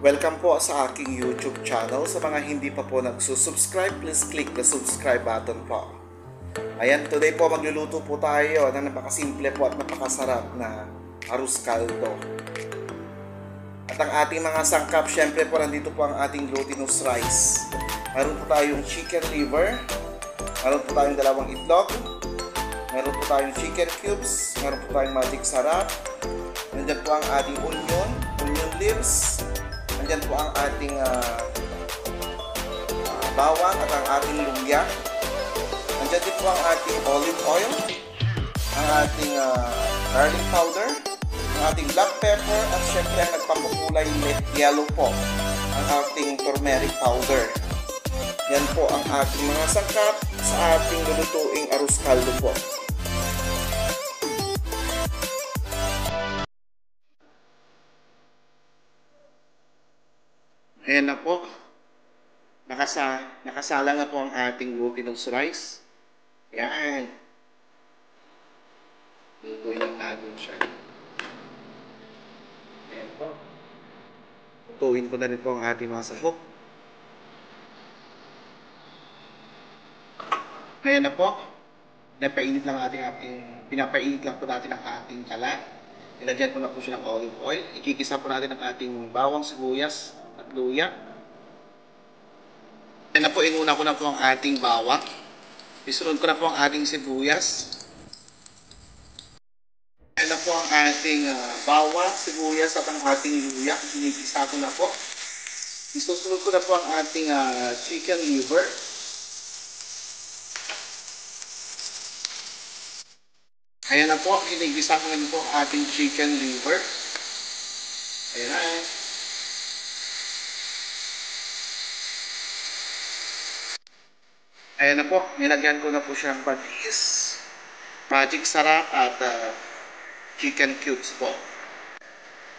Welcome po sa aking YouTube channel. Sa mga hindi pa po nagsusubscribe, please click the subscribe button po. Ayan, today po magluluto po tayo ng napakasimple po at napakasarap na arroz caldo. At ang ating mga sangkap, syempre po nandito po ang ating glutinous rice. Meron po tayong chicken liver, meron po tayong dalawang itlog, meron po tayong chicken cubes, meron po tayong magic sarap, nandiyan po ang ating onion leaves, nandiyan po ang ating bawang at ang ating luya. Nandiyan din po ang ating olive oil, ang ating garlic powder, ang ating black pepper, at syempre ang nagpapakulay yellow po, ang ating turmeric powder. Yan po ang ating mga sangkap sa ating lulutuing arroz caldo po. Ayan na po. Nakasala na po ang ating glutinous rice. Ayan. Lutuin lang natin siya. Ayan po. Lutuin ko na rin po ang ating mga sahok. Ayan na po. Pinapainit lang po natin ang ating kalan. Nilagyan ko na po siya ng olive oil. Ikikisa po natin ang ating bawang, sibuyas at luya. Ayan na po, inuna ko na po ang ating bawang. Isunod ko na po ang ating sibuyas. Ayan na po ang ating bawang, sibuyas at ang ating luya. Inikisa ko na po. Isusunod ko na po ang ating chicken liver. Ayan na po, hinigisa ko na po ang ating chicken liver. Ayan na. Ayan na po, nilagyan ko na po siyang patis, magic sarap at chicken cubes po.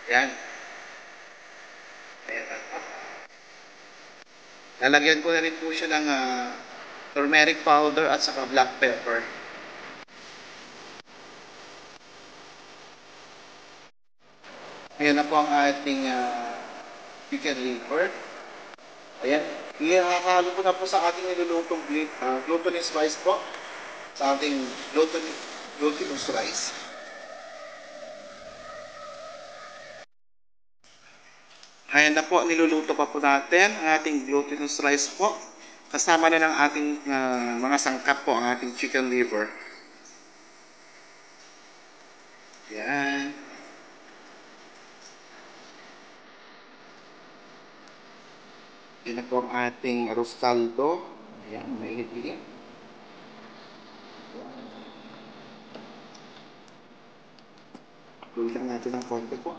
Ayan. Ayan na po. Lalagyan ko na rin po siya ng turmeric powder at saka black pepper. Ayan na po ang ating chicken liver. Ayan. Ihahalo ko na po sa ating nilulutong glutinous rice po. Sa ating glutinous rice. Ayan na po, niluluto pa po natin ang ating glutinous rice po. Kasama na ng ating mga sangkap po, ang ating chicken liver. Ayan. Yan na po ang ating arroz caldo. Ayan, mainit-init. Luwi lang natin ng konti po.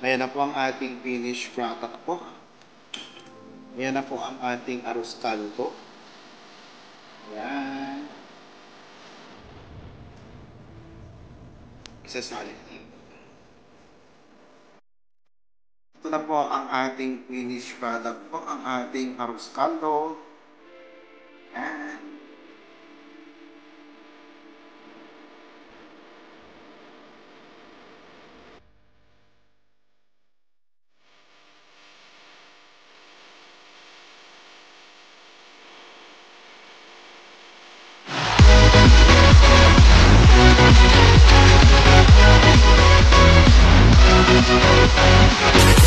Ayan na po ang ating finished product po. Ayan na po ang ating arroz caldo. Ayan. Isasalin. Ito na po ang ating finished product po, ang ating arroz caldo.